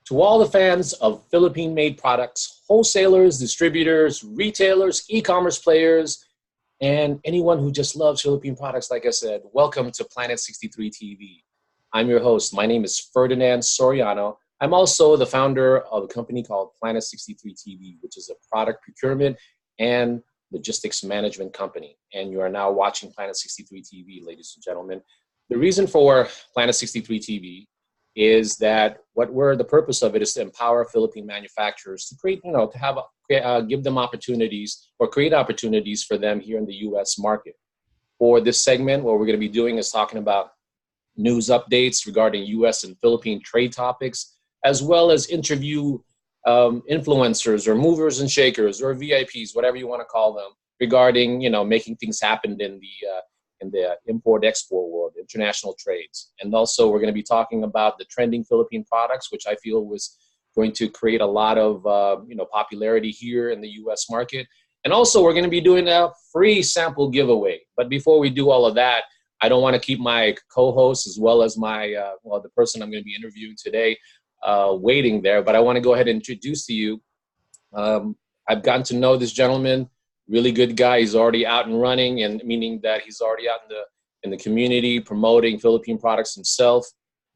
To all the fans of Philippine-made products, wholesalers, distributors, retailers, e-commerce players, and anyone who just loves Philippine products, like I said, welcome to Planet 63 TV. I'm your host. My name is Ferdinand Soriano. I'm also the founder of a company called Planet 63 TV, which is a product procurement and logistics management company. And you are now watching Planet 63 TV, ladies and gentlemen. The reason for Planet 63 TV is that the purpose of it is to empower Philippine manufacturers to create, to have, give them opportunities or create opportunities for them here in the U.S. market. For this segment, what we're going to be doing is talking about news updates regarding U.S. and Philippine trade topics, as well as interview influencers or movers and shakers or VIPs, whatever you want to call them, regarding, making things happen in the import-export world, international trades. And also we're going to be talking about the trending Philippine products, which I feel was going to create a lot of popularity here in the US market. And also we're going to be doing a free sample giveaway. But before we do all of that, I don't want to keep my co-host as well as my the person I'm going to be interviewing today waiting there. But I want to go ahead and introduce to you. I've gotten to know this gentleman. Really good guy. He's already out and running, and meaning that he's already out in the community promoting Philippine products himself.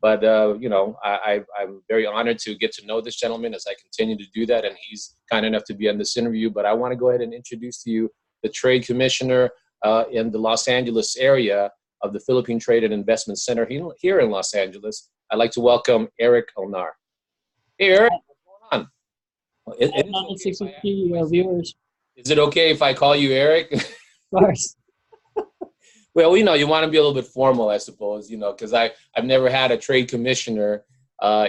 But I'm very honored to get to know this gentleman as I continue to do that, and he's kind enough to be on this interview. But I want to go ahead and introduce to you the Trade Commissioner in the Los Angeles area of the Philippine Trade and Investment Center here in Los Angeles. I'd like to welcome Eric Elnar. Hey, Eric, what's going on? Viewers. Is it okay if I call you Eric? Of course. Well, you want to be a little bit formal, I suppose, because I've never had a trade commissioner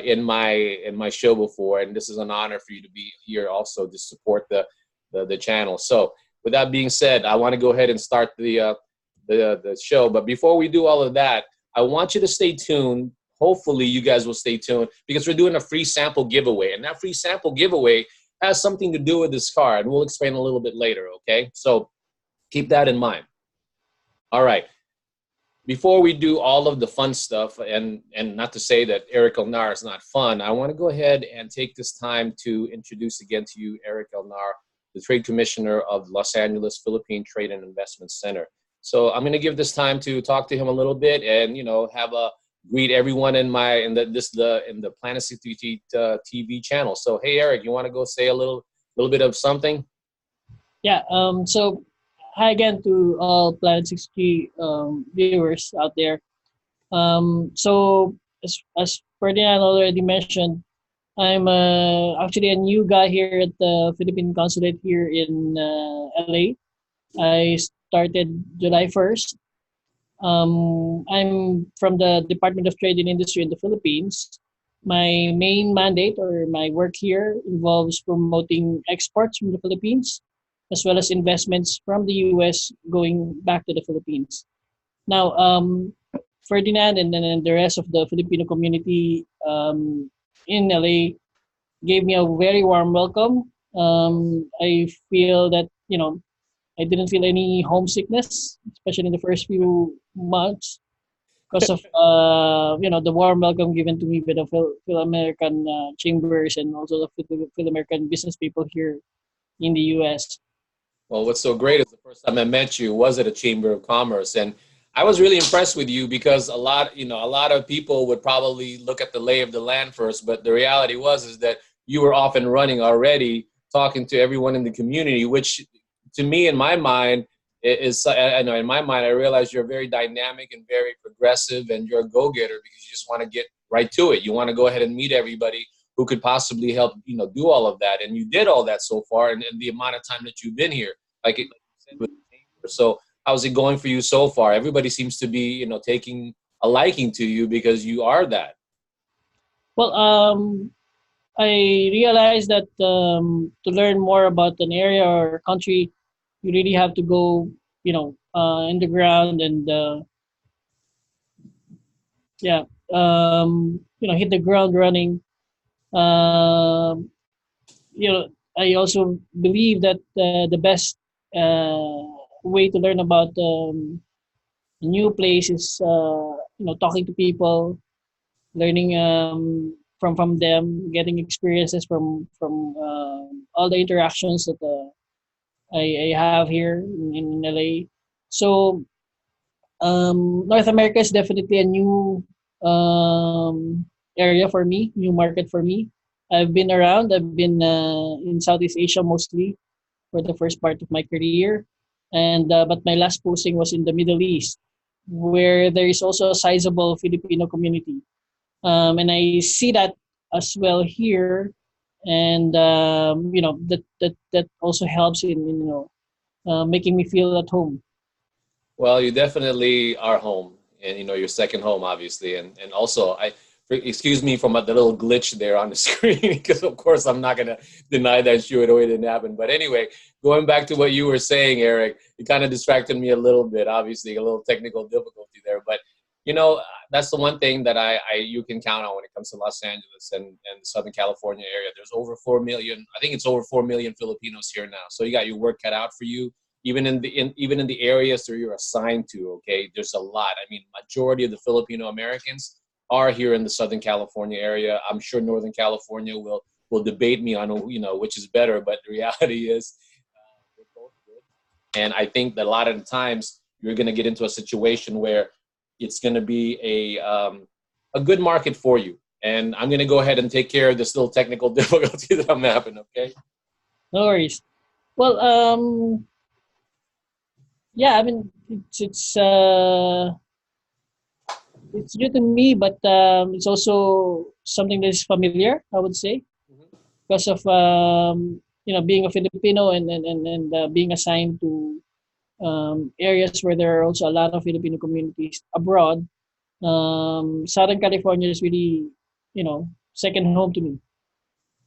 in my show before, and this is an honor for you to be here also to support the channel. So, with that being said, I want to go ahead and start the show. But before we do all of that, I want you to stay tuned. Hopefully, you guys will stay tuned because we're doing a free sample giveaway, and that free sample giveaway has something to do with this car, and we'll explain a little bit later, okay? So keep that in mind. All right. Before we do all of the fun stuff, and not to say that Eric Elnar is not fun, I want to go ahead and take this time to introduce again to you Eric Elnar, the Trade Commissioner of Los Angeles Philippine Trade and Investment Center. So I'm going to give this time to talk to him a little bit and, have a greet everyone in the Planet 63 TV channel. So hey Eric, you want to go say a little bit of something? Yeah. So hi again to all Planet 63 viewers out there. So as Ferdinand already mentioned, I'm actually a new guy here at the Philippine Consulate here in LA. I started July 1st. I'm from the Department of Trade and Industry in the Philippines. My main mandate or my work here involves promoting exports from the Philippines, as well as investments from the US going back to the Philippines. Now, Ferdinand and then the rest of the Filipino community in LA gave me a very warm welcome. I feel that, I didn't feel any homesickness, especially in the first few months, because of the warm welcome given to me by the Phil-American chambers and also the Phil-American business people here in the U.S. Well, what's so great is the first time I met you was at a Chamber of Commerce, and I was really impressed with you because a lot of people would probably look at the lay of the land first, but the reality is that you were off and running already, talking to everyone in the community, which to me, in my mind, I realize you're very dynamic and very progressive, and you're a go-getter because you just want to get right to it. You want to go ahead and meet everybody who could possibly help, do all of that. And you did all that so far in the amount of time that you've been here. Like you said, so how's it going for you so far? Everybody seems to be, taking a liking to you because you are that. Well, I realized that to learn more about an area or country, you really have to go, in the ground and hit the ground running. I also believe that the best way to learn about a new place is, talking to people, learning from them, getting experiences from all the interactions that I have here in LA. So North America is definitely a new area for me, new market for me. I've been around. I've been in Southeast Asia mostly for the first part of my career, and but my last posting was in the Middle East, where there is also a sizable Filipino community, and I see that as well here, and that also helps in making me feel at home. Well, you definitely are home, and your second home, obviously, and also excuse me from the little glitch there on the screen because of course I'm not gonna deny that sure it didn't happen. But anyway, going back to what you were saying, Eric, it kind of distracted me a little bit. Obviously, a little technical difficulty there, but that's the one thing that I you can count on when it comes to Los Angeles and the Southern California area. There's over 4 million. I think it's over 4 million Filipinos here now. So you got your work cut out for you even in the areas where you're assigned to. Okay, there's a lot. I mean, majority of the Filipino Americans are here in the Southern California area. I'm sure Northern California will debate me on which is better, but the reality is they're both good. And I think that a lot of the times you're going to get into a situation where it's going to be a good market for you. And I'm going to go ahead and take care of this little technical difficulty that I'm having. Okay. No worries. Well, yeah, I mean it's new to me, but it's also something that is familiar, I would say, because of being a Filipino and being assigned to areas where there are also a lot of Filipino communities abroad. Southern California is really, second home to me.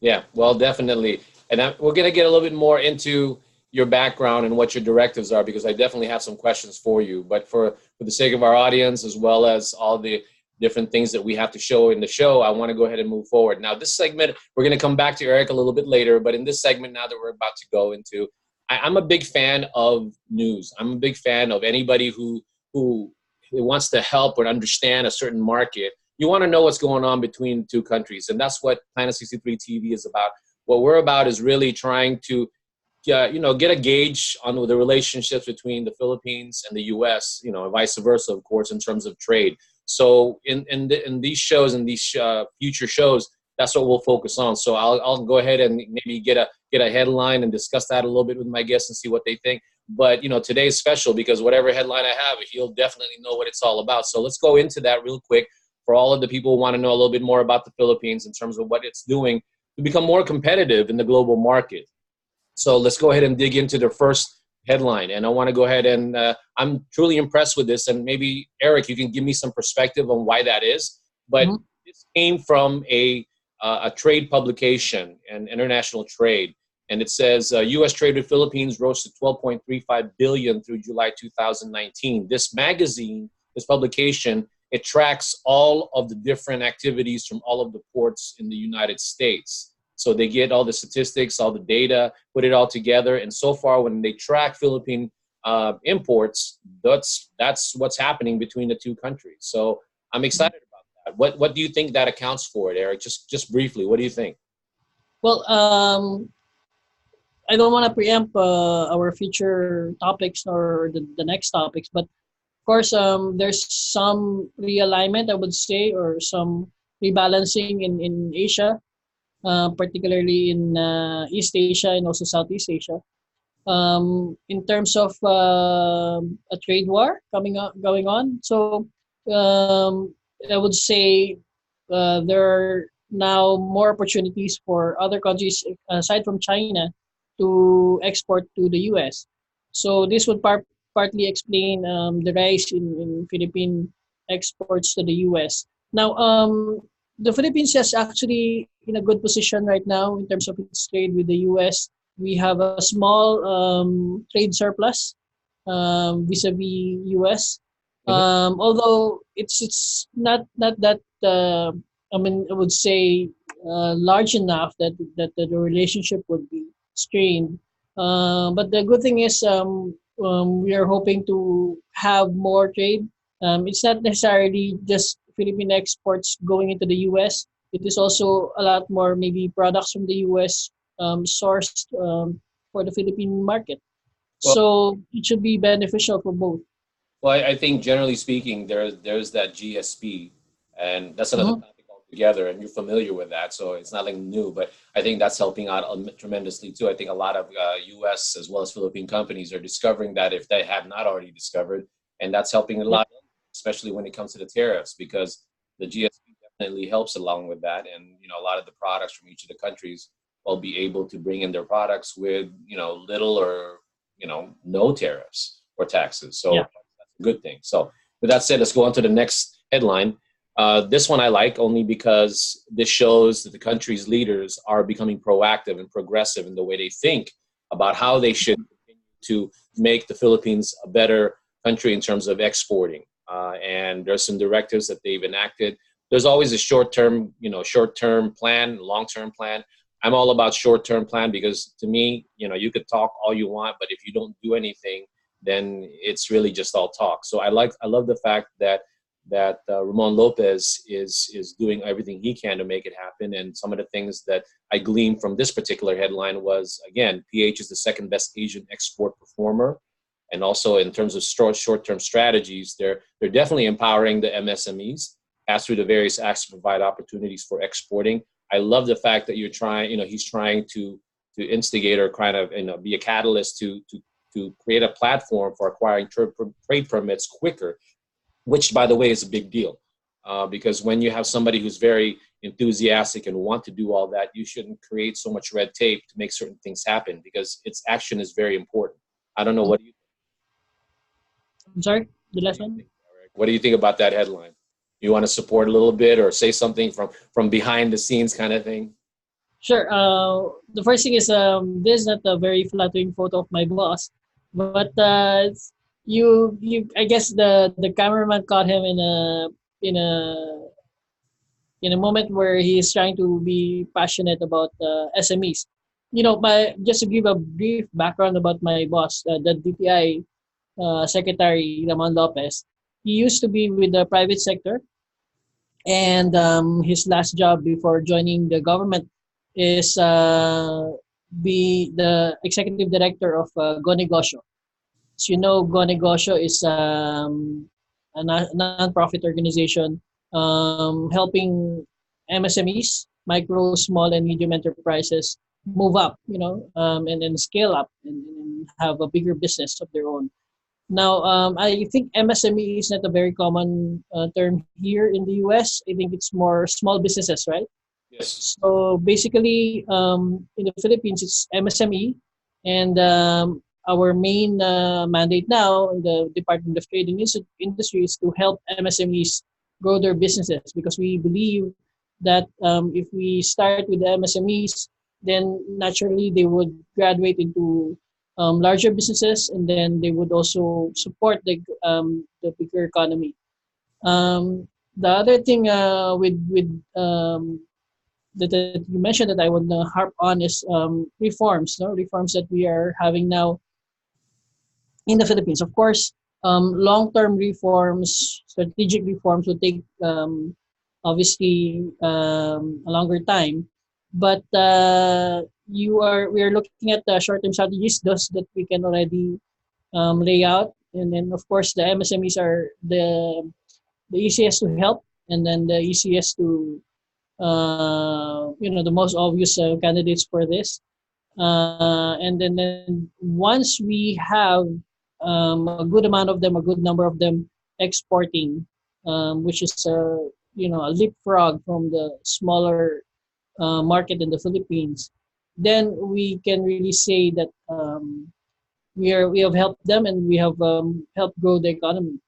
Yeah, well, definitely. And we're going to get a little bit more into your background and what your directives are, because I definitely have some questions for you. But for the sake of our audience, as well as all the different things that we have to show in the show, I want to go ahead and move forward. Now, this segment, we're going to come back to Eric a little bit later. But in this segment now that we're about to go into, I'm a big fan of news. I'm a big fan of anybody who wants to help or understand a certain market. You want to know what's going on between two countries. And that's what Planet 63 TV is about. What we're about is really trying to get a gauge on the relationships between the Philippines and the U.S., and vice versa, of course, in terms of trade. So in these shows and these future shows, that's what we'll focus on. So I'll go ahead and maybe get a headline and discuss that a little bit with my guests and see what they think. But today's special because whatever headline I have, he'll definitely know what it's all about. So let's go into that real quick for all of the people who want to know a little bit more about the Philippines in terms of what it's doing to become more competitive in the global market. So let's go ahead and dig into the first headline. And I want to go ahead and I'm truly impressed with this. And maybe, Eric, you can give me some perspective on why that is. But this came from a trade publication and international trade. And it says U.S. trade with Philippines rose to $12.35 billion through July 2019. This magazine, this publication, it tracks all of the different activities from all of the ports in the United States. So they get all the statistics, all the data, put it all together. And so far, when they track Philippine imports, that's what's happening between the two countries. So I'm excited about that. What do you think that accounts for, Eric? Just briefly, what do you think? Well, I don't want to preempt our future topics or the next topics, but of course, there's some realignment, I would say, or some rebalancing in Asia, particularly in East Asia and also Southeast Asia. In terms of a trade war going on, so I would say there are now more opportunities for other countries aside from China to export to the U.S. So this would partly explain the rise in Philippine exports to the U.S. Now, the Philippines is actually in a good position right now in terms of its trade with the U.S. We have a small trade surplus vis-a-vis U.S. Although it's not that I would say large enough that the relationship would be strained. But the good thing is we are hoping to have more trade. It's not necessarily just Philippine exports going into the U.S. it is also a lot more maybe products from the US sourced for the Philippine market. Well, So it should be beneficial for both. well, I think generally speaking, there's that GSP, and that's another Mhm. topic altogether, and you're familiar with that, so it's not like new. But I think that's helping out tremendously too. I think a lot of U.S. as well as Philippine companies are discovering that if they have not already discovered, and that's helping a Yeah, lot, especially when it comes to the tariffs, because the GSP definitely helps along with that, and a lot of the products from each of the countries will be able to bring in their products with little or no tariffs or taxes. So yeah, good thing. So with that said, let's go on to the next headline. This one I like only because this shows that the country's leaders are becoming proactive and progressive in the way they think about how they should continue to make the Philippines a better country in terms of exporting. And there's some directives that they've enacted. There's always a short-term plan, long-term plan. I'm all about short-term plan because to me, you could talk all you want, but if you don't do anything, then it's really just all talk. So I love the fact that Ramon Lopez is doing everything he can to make it happen. And some of the things that I gleaned from this particular headline was, again, PH is the second best Asian export performer, and also in terms of short-term strategies, they're definitely empowering the MSMEs as through the various acts to provide opportunities for exporting. I love the fact that he's trying to instigate or kind of be a catalyst to create a platform for acquiring trade permits quicker, which, by the way, is a big deal. Because when you have somebody who's very enthusiastic and want to do all that, you shouldn't create so much red tape to make certain things happen because its action is very important. I don't know. What do you I'm sorry, the last one. think, Eric? What do you think about that headline? You want to support a little bit or say something from behind the scenes kind of thing? Sure. The first thing is this is not a very flattering photo of my boss, but you I guess the cameraman caught him in a in a moment where he is trying to be passionate about SMEs. Just to give a brief background about my boss, the DTI Secretary Ramon Lopez. He used to be with the private sector, and his last job before joining the government is be the executive director of Go Negosyo. As you know, Go Negosyo is a non-profit organization helping MSMEs, micro, small, and medium enterprises move up, and then scale up and have a bigger business of their own. Now, I think MSME is not a very common term here in the US. I think it's more small businesses, right? Yes. So basically, in the Philippines, it's MSME, and our main mandate now in the Department of Trade and Industry is to help MSMEs grow their businesses because we believe that if we start with the MSMEs, then naturally they would graduate into larger businesses, and then they would also support the bigger economy. The other thing that you mentioned that I would harp on is reforms, no? Reforms that we are having now in the Philippines. Of course, long-term reforms, strategic reforms will take obviously a longer time, but we are looking at the short-term strategies, those that we can already lay out, and then of course the MSMEs are the easiest to help, and then the easiest to the most obvious candidates for this. And then once we have a good amount of them, a good number of them exporting, which is a leapfrog from the smaller market in the Philippines, then we can really say that we have helped them and we have helped grow the economy.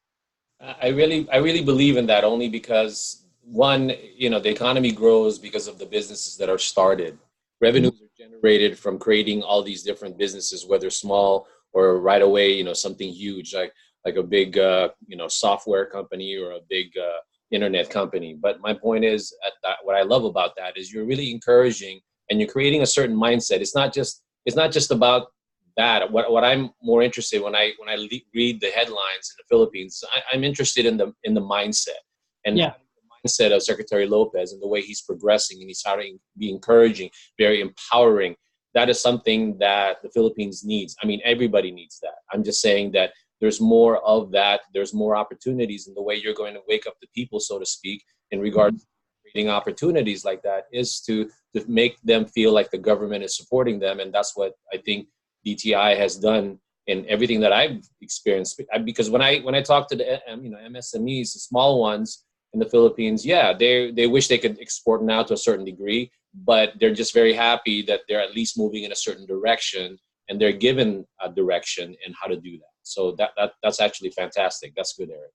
I really believe in that only because one, the economy grows because of the businesses that are started. Mhm. Revenues are generated from creating all these different businesses, whether small or right away, something huge like a big software company or a big internet company. But my point is, what I love about that is you're really encouraging and you're creating a certain mindset. It's not just about that. What I'm more interested when I read the headlines in the Philippines, I'm interested in the mindset and Yeah. having the mindset of Secretary Lopez and the way he's progressing, and he's starting to be encouraging, very empowering. That is something that the Philippines needs. I mean, everybody needs that. I'm just saying that there's more of that. There's more opportunities, and the way you're going to wake up the people, so to speak, in regards to creating opportunities like that is to make them feel like the government is supporting them. And that's what I think DTI has done in everything that I've experienced. Because when I talk to the MSMEs, the small ones in the Philippines, yeah, they wish they could export now to a certain degree, but they're just very happy that they're at least moving in a certain direction, and they're given a direction and how to do that. So that's actually fantastic. That's good, Eric.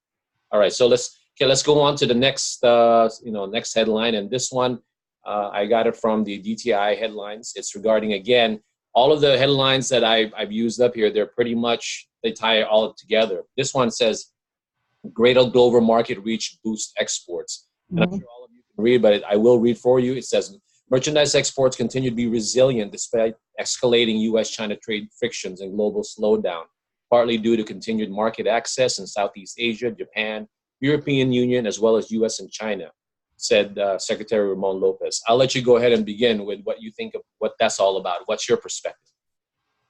All right, so let's go on to the next next headline, and this one I got it from the DTI headlines. It's regarding, again, all of the headlines that I've used up here. They're pretty much, they tie it all together. This one says, "Greater global market reach boosts exports." And I'm sure all of you can read, but I will read for you. It says, "Merchandise exports continue to be resilient despite escalating U.S.-China trade frictions and global slowdown, partly due to continued market access in Southeast Asia, Japan, European Union, as well as U.S. and China," said Secretary Ramon Lopez. I'll let you go ahead and begin with what you think of what that's all about. What's your perspective?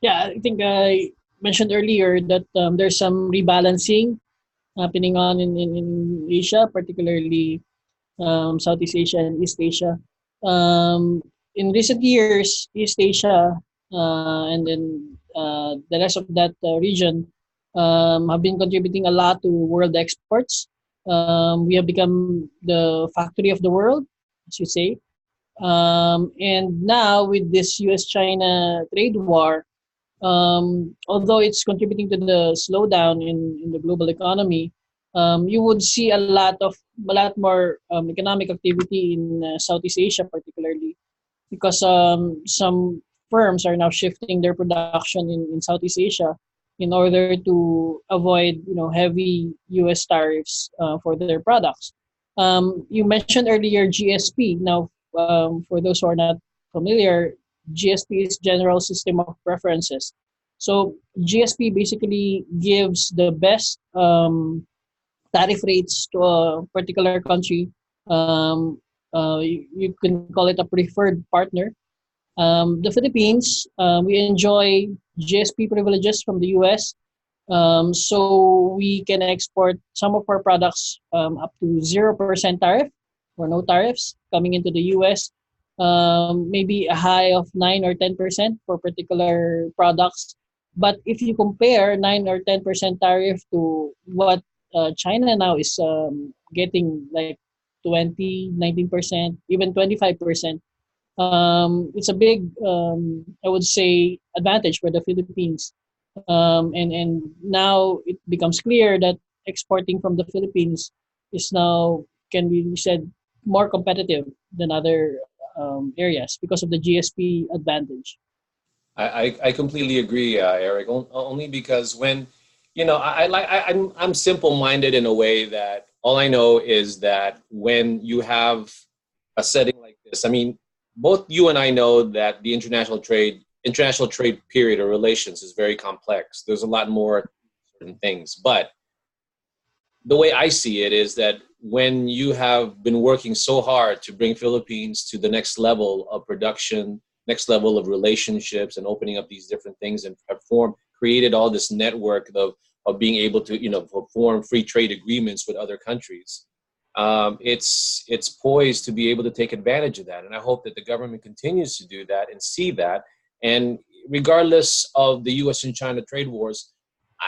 Yeah, I think I mentioned earlier that there's some rebalancing happening on in Asia, particularly Southeast Asia and East Asia. In recent years, East Asia and then the rest of that region have been contributing a lot to world exports. We have become the factory of the world, as you say. And now with this US-China trade war, although it's contributing to the slowdown in the global economy, you would see a lot more economic activity in Southeast Asia, particularly because some firms are now shifting their production in Southeast Asia in order to avoid heavy U.S. tariffs for their products. You mentioned earlier GSP. Now, for those who are not familiar, GSP is General System of Preferences. So GSP basically gives the best tariff rates to a particular country. You can call it a preferred partner. The Philippines, we enjoy GSP privileges from the US. So we can export some of our products up to 0% tariff or no tariffs coming into the US. Maybe a high of 9 or 10% for particular products. But if you compare 9 or 10% tariff to what China now is getting, like 20, 19%, even 25%, it's a big, I would say, advantage for the Philippines. And now it becomes clear that exporting from the Philippines is now, can be said, more competitive than other areas because of the GSP advantage. I completely agree, Eric. Only because when, I'm simple-minded in a way that all I know is that when you have a setting like this, I mean, both you and I know that the international trade period or relations is very complex. There's a lot more certain things, but the way I see it is that when you have been working so hard to bring Philippines to the next level of production, next level of relationships, and opening up these different things, and have created all this network of being able to form free trade agreements with other countries, it's poised to be able to take advantage of that. And I hope that the government continues to do that and see that. And regardless of the U.S. and China trade wars,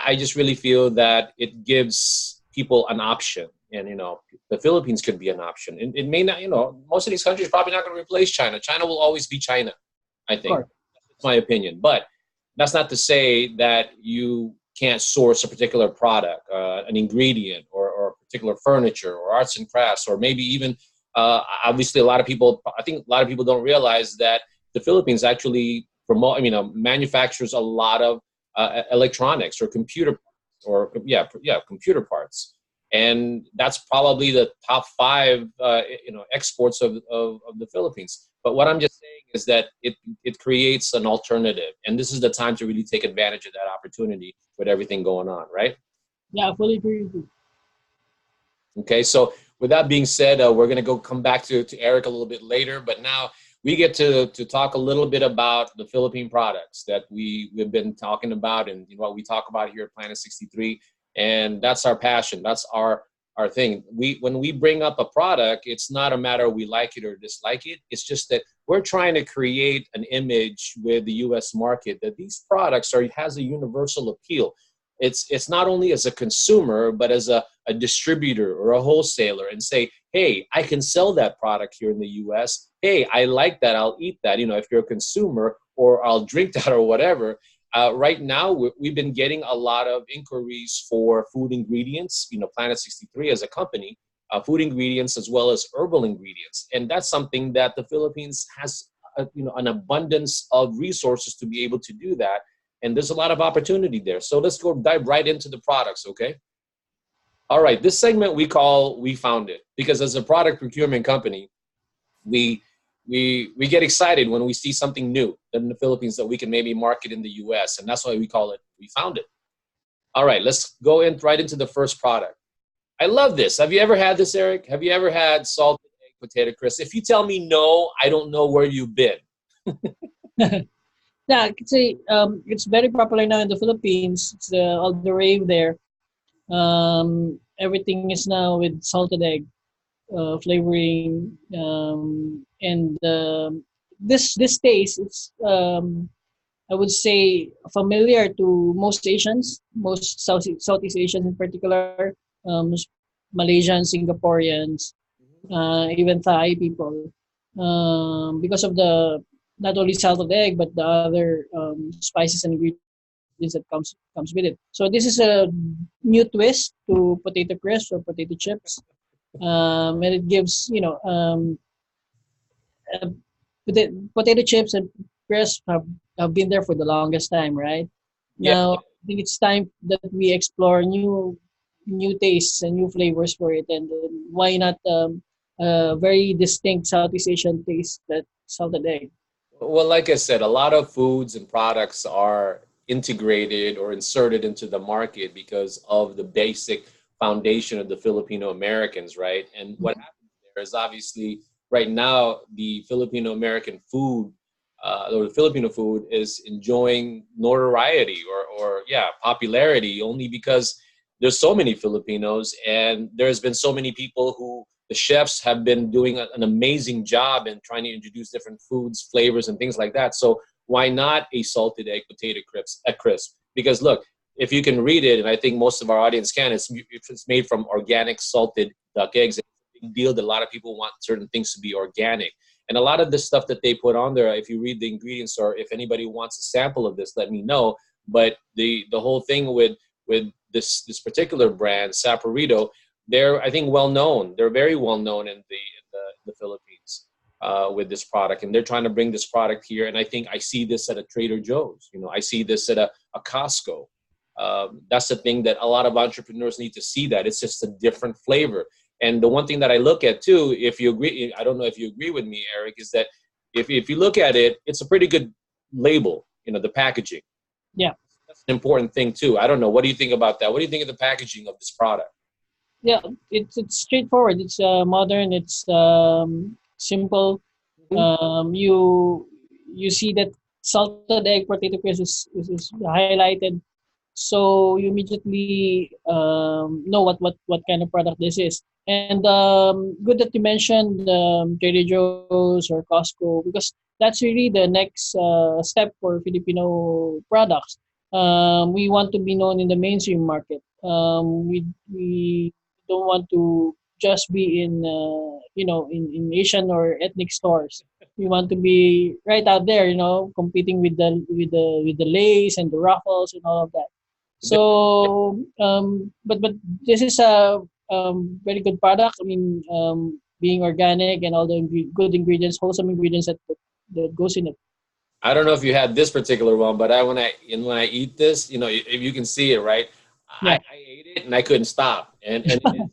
I just really feel that it gives people an option. And, the Philippines could be an option. It may not, most of these countries are probably not going to replace China. China will always be China, I think. That's my opinion. But that's not to say that you can't source a particular product, an ingredient, or particular furniture, or arts and crafts, or maybe even, obviously, I think a lot of people don't realize that the Philippines actually manufactures a lot of electronics or computer parts. And that's probably the top 5, exports of the Philippines. But what I'm just saying is that it creates an alternative, and this is the time to really take advantage of that opportunity with everything going on, right? Yeah, I fully agree with you. Okay, so with that being said, we're going to come back to Eric a little bit later, but now we get to talk a little bit about the Philippine products that we've been talking about and what we talk about here at Planet 63. And that's our passion. That's our thing. When we bring up a product, it's not a matter we like it or dislike it. It's just that we're trying to create an image with the U.S. market that these products has a universal appeal. It's not only as a consumer, but as a distributor or a wholesaler, and say, hey, I can sell that product here in the U.S. Hey, I like that. I'll eat that. If you're a consumer, or I'll drink that or whatever. Right now, we've been getting a lot of inquiries for food ingredients. Planet 63 as a company, food ingredients as well as herbal ingredients, and that's something that the Philippines has, an abundance of resources to be able to do that. And there's a lot of opportunity there. So let's dive right into the products, okay? All right, this segment we call We Found It, because as a product procurement company, we get excited when we see something new in the Philippines that we can maybe market in the US, and that's why we call it We Found It. All right, let's go right into the first product. I love this. Have you ever had this, Eric? Have you ever had salted egg potato crisps? If you tell me no, I don't know where you've been. Yeah, I could say it's very popular now in the Philippines. It's all the rave there. Everything is now with salted egg flavoring, and this taste, it's I would say familiar to most Asians, most Southeast Asians in particular, Malaysians, Singaporeans, even Thai people, because of the not only salted egg but the other spices and ingredients that comes with it. So this is a new twist to potato crisps or potato chips, and it gives uh, potato chips and crisps have been there for the longest time, right? Yeah. Now I think it's time that we explore new tastes and new flavors for it, and why not a very distinct Southeast Asian taste, that salted egg. Well, like I said, a lot of foods and products are integrated or inserted into the market because of the basic foundation of the Filipino Americans, right? And what happens there is obviously right now the Filipino American food, or the Filipino food, is enjoying notoriety or popularity only because there's so many Filipinos, and there's been so many people who the chefs have been doing an amazing job in trying to introduce different foods, flavors, and things like that. So why not a salted egg potato crisp? Because look, if you can read it, and I think most of our audience can, it's made from organic salted duck eggs. It's a big deal that a lot of people want certain things to be organic. And a lot of the stuff that they put on there, if you read the ingredients, or if anybody wants a sample of this, let me know. But the whole thing with this particular brand, Saporito, they're, I think, well known. They're very well known in the Philippines with this product, and they're trying to bring this product here. And I think I see this at a Trader Joe's. I see this at a Costco. That's the thing that a lot of entrepreneurs need to see, that it's just a different flavor. And the one thing that I look at too, if you agree, I don't know if you agree with me, Eric, is that if you look at it, it's a pretty good label. The packaging. Yeah. That's an important thing too. I don't know. What do you think about that? What do you think of the packaging of this product? Yeah, it's straightforward. It's modern. It's simple. You see that salted egg potato crisp is highlighted, so you immediately know what kind of product this is. And good that you mentioned Trader Joe's or Costco, because that's really the next step for Filipino products. We want to be known in the mainstream market. We don't want to just be in in Asian or ethnic stores. We want to be right out there, competing with the Lays and the Ruffles and all of that. So, but this is a very good product. I mean, being organic and all the good ingredients, wholesome ingredients that goes in it. I don't know if you had this particular one, but when I eat this, if you can see it, right? Yeah. I ate it and I couldn't stop, and I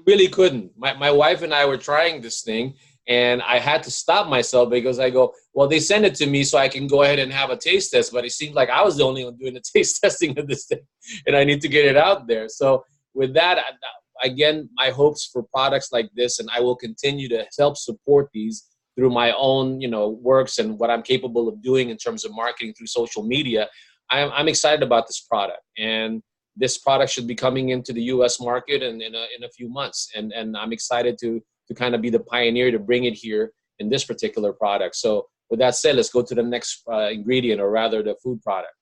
really couldn't. My wife and I were trying this thing, and I had to stop myself because I go, well, they sent it to me so I can go ahead and have a taste test, but it seemed like I was the only one doing the taste testing of this thing, and I need to get it out there. So with that, again, my hopes for products like this, and I will continue to help support these through my own, works and what I'm capable of doing in terms of marketing through social media. I'm excited about this product, and this product should be coming into the U.S. market in a few months, and I'm excited to kind of be the pioneer to bring it here in this particular product. So with that said, let's go to the next ingredient, or rather the food product.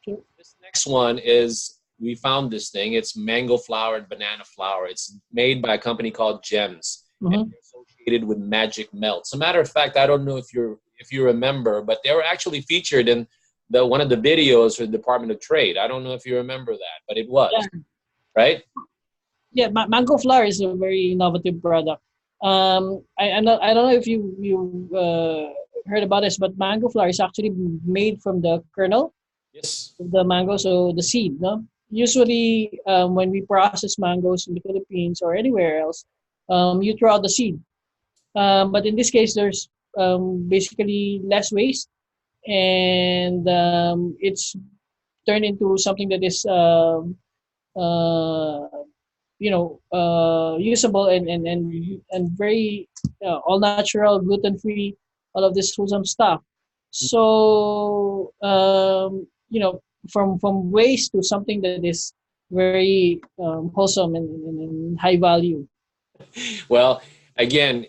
Sure. This next one is, we found this thing. It's mango flour and banana flour. It's made by a company called Gems, and they're associated with Magic Melt. As a matter of fact, I don't know if you remember, but they were actually featured in one of the videos for the Department of Trade. I don't know if you remember that, but it was, right? Yeah, mango flour is a very innovative product. I don't know if you heard about this, but mango flour is actually made from the kernel Yes. of the mango, so the seed. No, usually when we process mangoes in the Philippines or anywhere else, you throw out the seed. But in this case, there's basically less waste, and it's turned into something that is uh, usable and very all natural, gluten free, all of this wholesome stuff. So from waste to something that is very wholesome and high value. Well, again,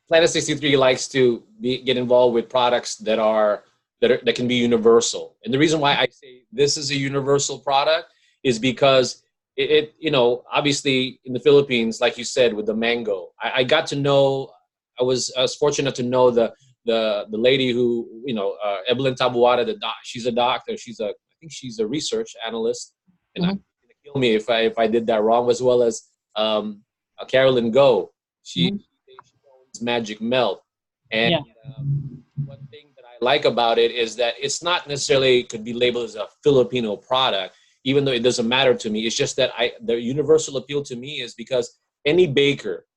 Planet 63 likes to get involved with products that can be universal. And the reason why I say this is a universal product is because obviously in the Philippines, like you said, with the mango, I got to know, I was fortunate to know the lady who, Evelyn Tabuada, she's a doctor. I think she's a research analyst, and I'm gonna kill me if I did that wrong, as well as Carolyn Go. She owns Magic Melt, and one thing that I like about it is that it's not necessarily could be labeled as a Filipino product, even though it doesn't matter to me. It's just that the universal appeal to me is because any baker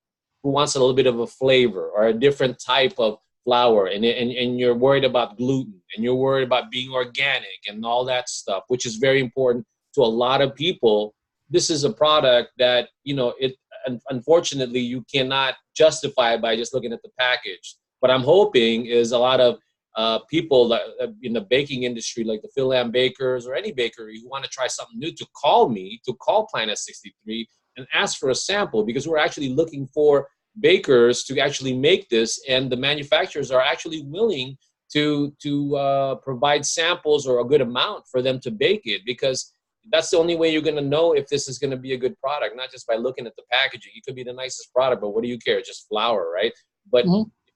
who wants a little bit of a flavor or a different type of flour, and you're worried about gluten, and you're worried about being organic and all that stuff, which is very important to a lot of people, this is a product that, unfortunately, you cannot justify by just looking at the package. What I'm hoping is a lot of people that in the baking industry, like the Phil-Am bakers or any bakery who want to try something new, to call Planet 63 and ask for a sample, because we're actually looking for bakers to actually make this, and the manufacturers are actually willing to provide samples or a good amount for them to bake it, because that's the only way you're going to know if this is going to be a good product, not just by looking at the packaging. It could be the nicest product, but what do you care? Just flour, right? But if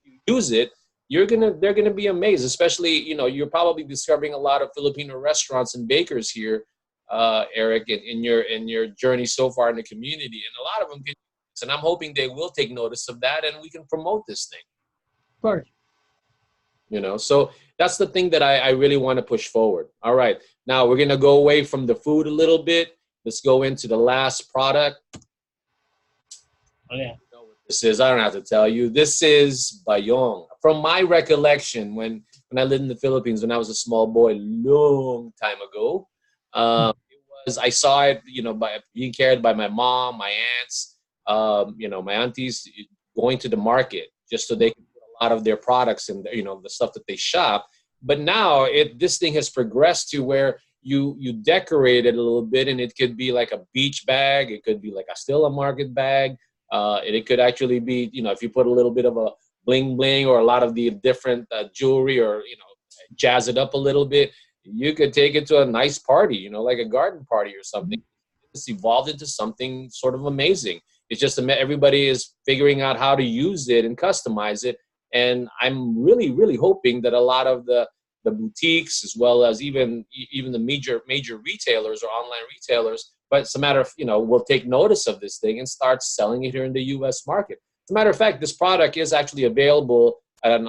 you use it, they're gonna be amazed. Especially, you're probably discovering a lot of Filipino restaurants and bakers here, Eric, in your journey so far in the community, and a lot of them can. And I'm hoping they will take notice of that, and we can promote this thing. Of course. So that's the thing that I really want to push forward. All right, now we're gonna go away from the food a little bit. Let's go into the last product. Oh yeah. You know what this is? I don't have to tell you. This is Bayong. From my recollection, when I lived in the Philippines, when I was a small boy, long time ago, I saw it, by being carried by my mom, my aunts, my aunties, going to the market just so they can put a lot of their products in, the stuff that they shop. But now this thing has progressed to where you decorate it a little bit, and it could be like a beach bag. It could be like still a market bag. And it could actually be, if you put a little bit of a bling bling or a lot of the different jewelry, or, jazz it up a little bit, you could take it to a nice party, like a garden party or something. It's evolved into something sort of amazing. It's just everybody is figuring out how to use it and customize it. And I'm really, really hoping that a lot of the boutiques, as well as even the major retailers or online retailers, but it's a matter of, will take notice of this thing and start selling it here in the U.S. market. As a matter of fact, this product is actually available at an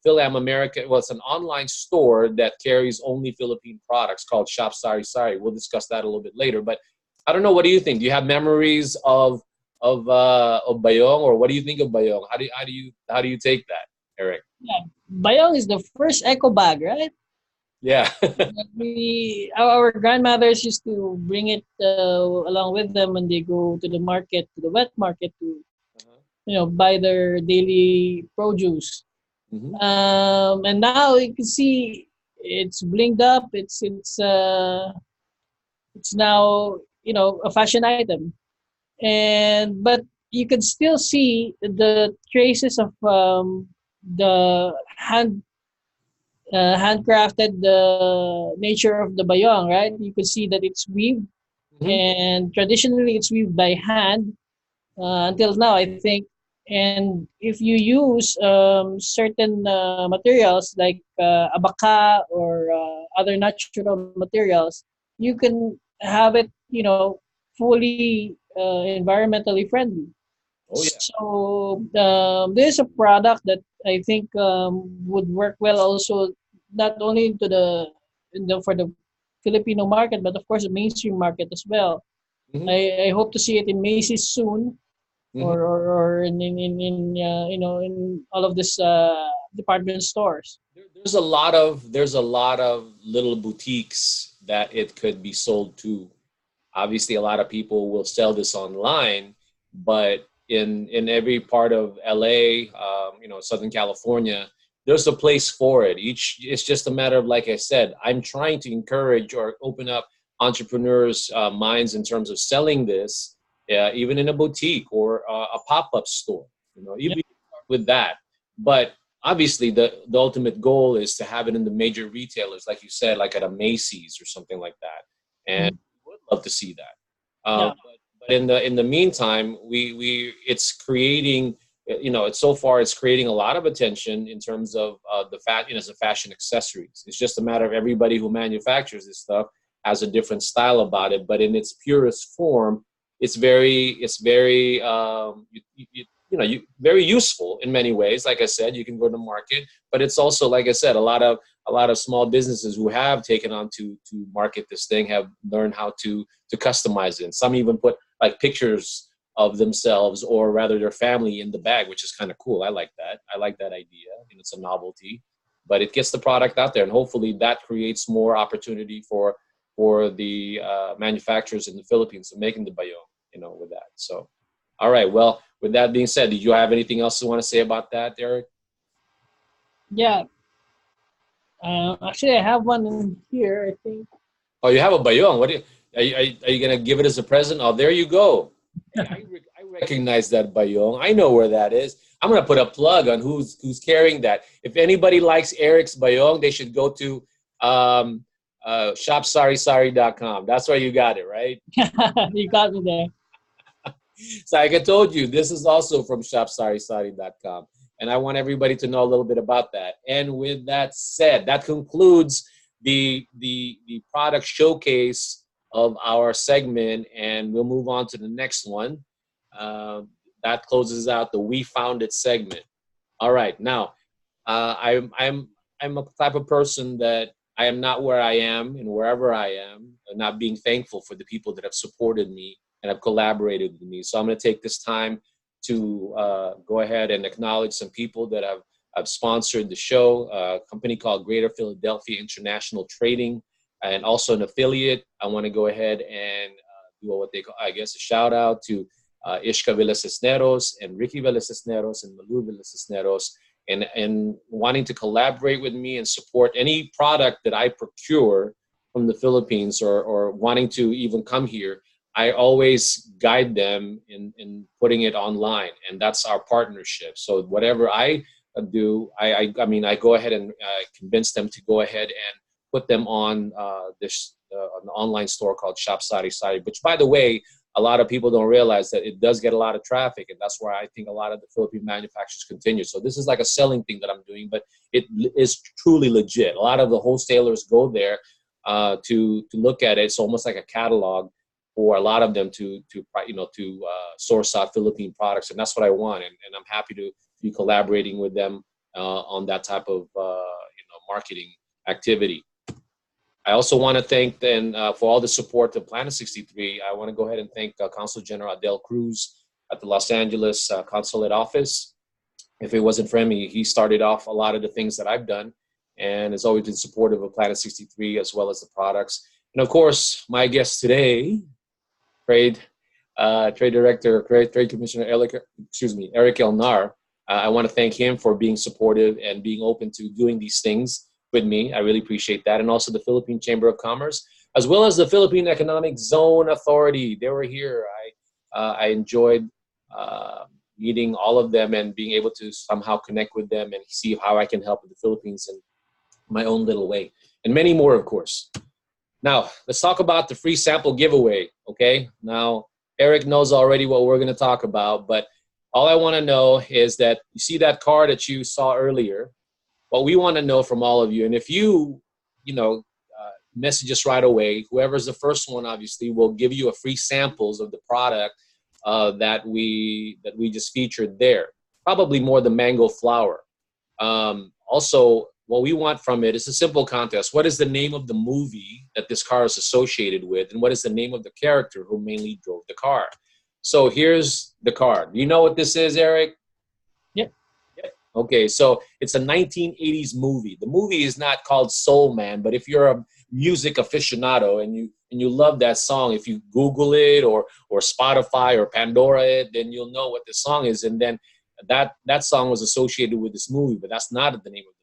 Phil-Am America. Well, it's an online store that carries only Philippine products called Shop Sari Sari. We'll discuss that a little bit later. But I don't know. What do you think? Do you have memories of Bayong, or what do you think of Bayong? How do you take that, Eric? Yeah. Bayong is the first eco bag, right? Yeah. Our grandmothers used to bring it along with them when they go to the market, to the wet market, to Uh-huh. buy their daily produce. Hmm. And now you can see it's blinged up. It's now a fashion item, and but you can still see the traces of the handcrafted the nature of the bayong, right? You can see that it's weaved, Hmm. and traditionally it's weaved by hand until now, I think. And if you use certain materials like abaca or other natural materials, you can have it, fully environmentally friendly. Oh yeah. So this is a product that I think would work well also not only for the Filipino market, but of course the mainstream market as well. Hmm. I hope to see it in Macy's soon, Hmm. or in all of this department stores. There's a lot of little boutiques that it could be sold to. Obviously, a lot of people will sell this online, but in every part of LA, Southern California, there's a place for it. It's just a matter of, like I said, I'm trying to encourage or open up entrepreneurs' minds in terms of selling this, even in a boutique or a pop-up store. Yeah. Even start with that. But obviously, the ultimate goal is to have it in the major retailers, like you said, like at a Macy's or something like that. And Mhm. would love to see that. Yeah. But in the meantime, we it's creating, it's so far it's creating a lot of attention in terms of as a fashion accessories. It's just a matter of everybody who manufactures this stuff has a different style about it, but in its purest form, it's very very useful in many ways. Like I said, you can go to the market, but it's also, like I said, a lot of small businesses who have taken on to market this thing have learned how to customize it. And some even put like pictures of themselves or rather their family in the bag, which is kind of cool. I like that. I like that idea. It's a novelty, but it gets the product out there, and hopefully that creates more opportunity for the manufacturers in the Philippines of making the bayong. With that. So, all right. Well, with that being said, did you have anything else you want to say about that, Eric? Yeah. Actually, I have one in here, I think. Oh, you have a bayong. What are you gonna give it as a present? Oh, there you go. Hey, I recognize that bayong. I know where that is. I'm gonna put a plug on who's carrying that. If anybody likes Eric's bayong, they should go to shopsarisari.com. That's where you got it, right? You got me there. So like I told you, this is also from shopsarisari.com. And I want everybody to know a little bit about that. And with that said, that concludes the product showcase of our segment, and we'll move on to the next one. Uh, that closes out the We Found It segment. All right, now I'm a type of person that I am not where I am and wherever I am, not being thankful for the people that have supported me and have collaborated with me. So I'm going to take this time to go ahead and acknowledge some people that have sponsored the show. A company called Greater Philadelphia International Trading, and also an affiliate. I want to go ahead and do what they call, I guess, a shout out to Ishka Villa Cisneros and Ricky Villa Cisneros and Malu Villa Cisneros, and wanting to collaborate with me and support any product that I procure from the Philippines, or wanting to even come here. I always guide them in putting it online, and that's our partnership. So whatever I do, I go ahead and convince them to go ahead and put them on this an online store called Shop Sari Sari, which, by the way, a lot of people don't realize that it does get a lot of traffic, and that's where I think a lot of the Philippine manufacturers continue. So this is like a selling thing that I'm doing, but it is truly legit. A lot of the wholesalers go there to look at it. It's almost like a catalog for a lot of them to source out Philippine products, and that's what I want. And I'm happy to be collaborating with them on that type of marketing activity. I also want to thank then for all the support to Planet 63. I want to go ahead and thank Consul General Adel Cruz at the Los Angeles Consulate Office. If it wasn't for him, he started off a lot of the things that I've done. and has always been supportive of Planet 63 as well as the products. And of course, my guest today, Trade Director, Trade Commissioner Eric Elnar. I want to thank him for being supportive and being open to doing these things with me. I really appreciate that. And also the Philippine Chamber of Commerce, as well as the Philippine Economic Zone Authority. They were here. I enjoyed meeting all of them and being able to somehow connect with them and see how I can help the Philippines in my own little way. And many more, of course. Now, let's talk about the free sample giveaway, okay? Now, Eric knows already what we're going to talk about, but all I want to know is that you see that card that you saw earlier. What we want to know from all of you, and if you message us right away, whoever's the first one, obviously, will give you a free samples of the product that we just featured there. Probably more the mango flour. Also, what we want from it is a simple contest. What is the name of the movie that this car is associated with? And what is the name of the character who mainly drove the car? So here's the card. Do you know what this is, Eric? Yep. Okay, so it's a 1980s movie. The movie is not called Soul Man, but if you're a music aficionado and you love that song, if you Google it or Spotify or Pandora it, then you'll know what the song is. And then that song was associated with this movie, but that's not the name of the movie.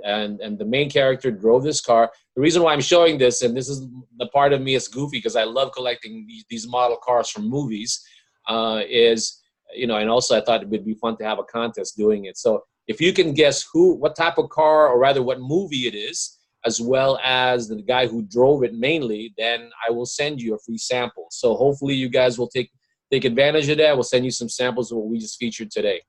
And the main character drove this car. The reason why I'm showing this, and this is the part of me is goofy because I love collecting these model cars from movies, is, and also I thought it would be fun to have a contest doing it. So if you can guess what type of car, or rather what movie it is, as well as the guy who drove it mainly, then I will send you a free sample. So hopefully you guys will take advantage of that. We'll send you some samples of what we just featured today.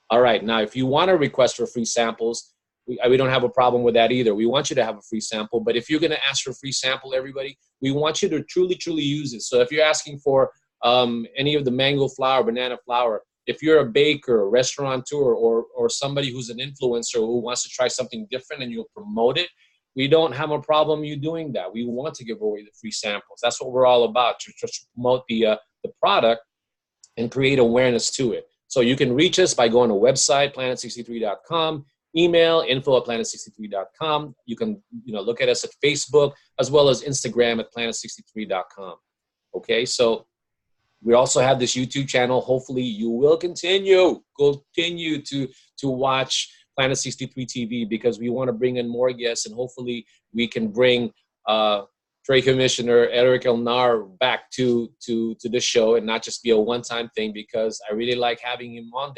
All right, now if you want to request for free samples, we don't have a problem with that either. We want you to have a free sample, but if you're going to ask for a free sample, everybody, we want you to truly, truly use it. So if you're asking for any of the mango flour, banana flour, if you're a baker, a restaurateur, or somebody who's an influencer who wants to try something different and you'll promote it, we don't have a problem you doing that. We want to give away the free samples. That's what we're all about, to just promote the product and create awareness to it. So you can reach us by going to website, planet63.com, email, info@planet63.com. You can look at us at Facebook as well as Instagram at planet63.com. Okay, so we also have this YouTube channel. Hopefully you will continue to watch Planet 63 TV, because we want to bring in more guests, and hopefully we can bring Trade Commissioner Eric Elnar back to this show and not just be a one-time thing, because I really like having him on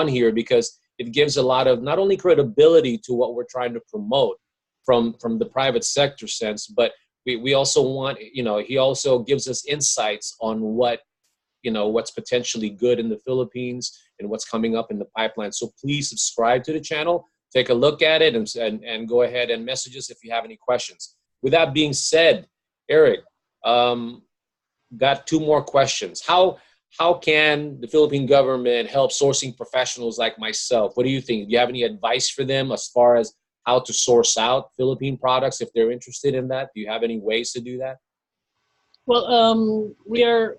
here because it gives a lot of not only credibility to what we're trying to promote from the private sector sense, but we also want, he also gives us insights on what's potentially good in the Philippines and what's coming up in the pipeline. So please subscribe to the channel, take a look at it, and go ahead and message us if you have any questions. With that being said, Eric, got two more questions. How can the Philippine government help sourcing professionals like myself? What do you think? Do you have any advice for them as far as how to source out Philippine products if they're interested in that? Do you have any ways to do that? Well,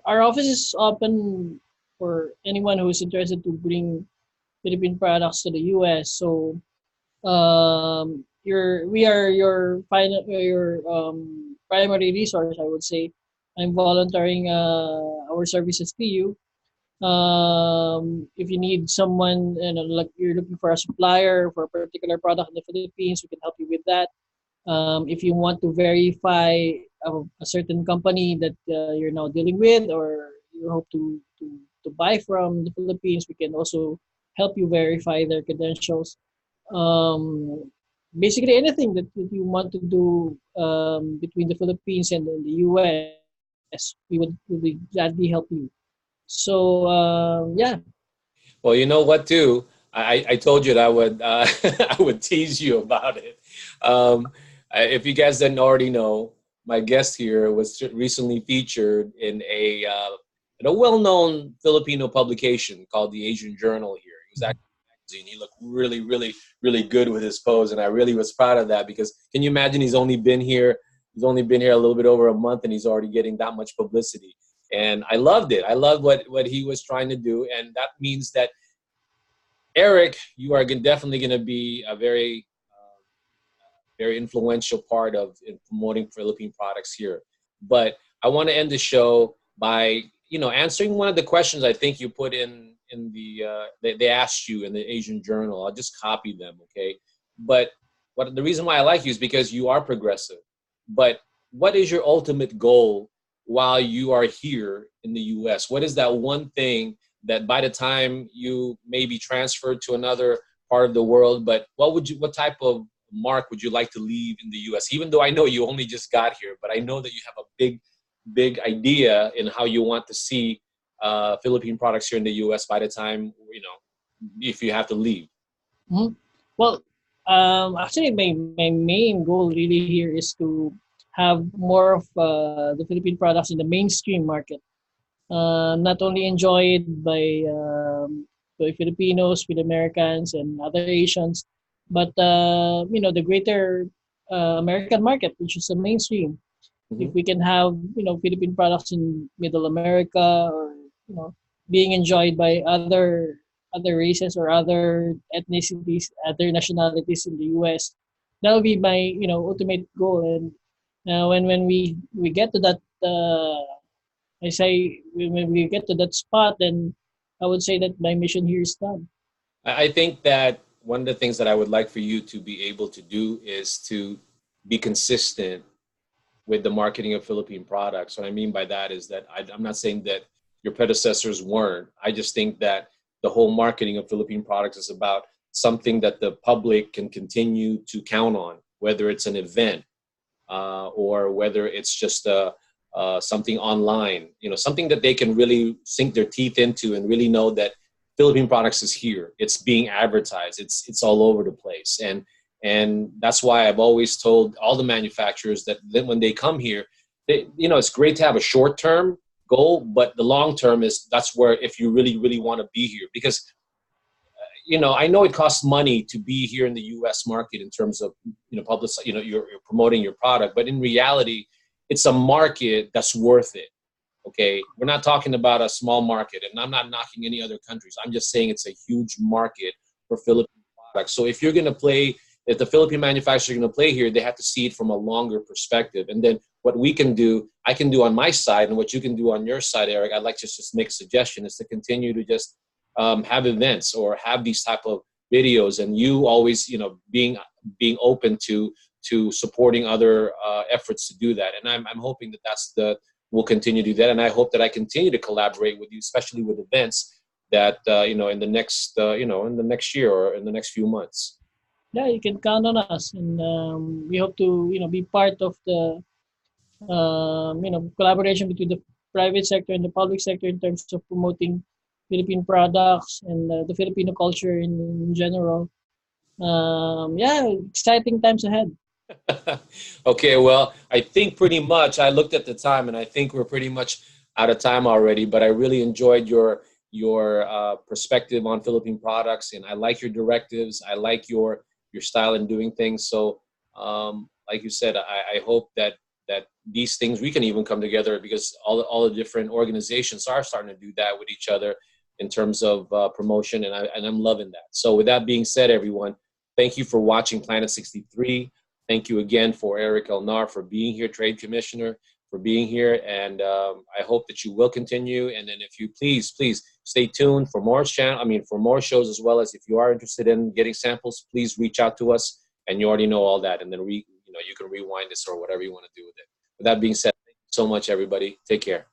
our office is open for anyone who is interested to bring Philippine products to the U.S. So we are your primary resource, I would say. I'm volunteering our services to you. If you need someone, like you're looking for a supplier for a particular product in the Philippines, we can help you with that. If you want to verify a certain company that you're now dealing with, or you hope to buy from the Philippines, we can also help you verify their credentials. Basically, anything that you want to do between the Philippines and the US, we would gladly help you. So yeah. Well, you know what, too? I told you that I would I would tease you about it. If you guys didn't already know, my guest here was recently featured in a well-known Filipino publication called the Asian Journal here. He was actually in a magazine. He looked really, really, really good with his pose, and I really was proud of that, because can you imagine he's only been here a little bit over a month, and he's already getting that much publicity. And I loved it. I loved what he was trying to do, and that means that, Eric, you are definitely going to be a very very influential part of in promoting Philippine products here. But I want to end the show by, answering one of the questions I think you put in they asked you in the Asian Journal. I'll just copy them, okay? But the reason why I like you is because you are progressive. But what is your ultimate goal while you are here in the U.S.? What is that one thing that by the time you may be transferred to another part of the world, but what type of mark would you like to leave in the U.S.? Even though I know you only just got here, but I know that you have a big idea in how you want to see Philippine products here in the U.S. by the time, if you have to leave. Mhm. Well, actually, my main goal really here is to have more of the Philippine products in the mainstream market. Not only enjoyed by Filipinos, with Americans, and other Asians, but the greater American market, which is the mainstream. If Mm-hmm. we can have Philippine products in Middle America, or being enjoyed by other races or other ethnicities, other nationalities in the U.S., that will be my ultimate goal. And when we get to that, I say when we get to that spot, then I would say that my mission here is done. I think that one of the things that I would like for you to be able to do is to be consistent with the marketing of Philippine products. What I mean by that is that I'm not saying that your predecessors weren't. I just think that the whole marketing of Philippine products is about something that the public can continue to count on, whether it's an event or whether it's just something online, something that they can really sink their teeth into and really know that Philippine products is here. It's being advertised. It's all over the place, and that's why I've always told all the manufacturers that when they come here, it's great to have a short term goal, but the long term that's where if you really want to be here, because I know it costs money to be here in the U.S. market in terms of public, you're promoting your product, but in reality, it's a market that's worth it. Okay, we're not talking about a small market, and I'm not knocking any other countries. I'm just saying it's a huge market for Philippine products. So if the Philippine manufacturers are going to play here, they have to see it from a longer perspective. And then what I can do on my side, and what you can do on your side, Eric. I'd like to just make a suggestion is to continue to just have events or have these type of videos, and you always, being open to supporting other efforts to do that. And I'm hoping that we'll continue to do that. And I hope that I continue to collaborate with you, especially with events that, in the next year or in the next few months. Yeah, you can count on us, and we hope to be part of the collaboration between the private sector and the public sector in terms of promoting Philippine products and the Filipino culture in general. Yeah, exciting times ahead. Okay, well, I think pretty much I looked at the time, and I think we're pretty much out of time already. But I really enjoyed your perspective on Philippine products, and I like your directives. I like your style in doing things. So, like you said, I hope that these things we can even come together, because all the different organizations are starting to do that with each other in terms of promotion, and I'm loving that. So, with that being said, everyone, thank you for watching Planet 63. Thank you again for Eric Elnar for being here, Trade Commissioner, for being here. And I hope that you will continue. And then if you please stay tuned for more for more shows, as well as if you are interested in getting samples, please reach out to us. And you already know all that. And then you can rewind this or whatever you want to do with it. With that being said, thank you so much, everybody. Take care.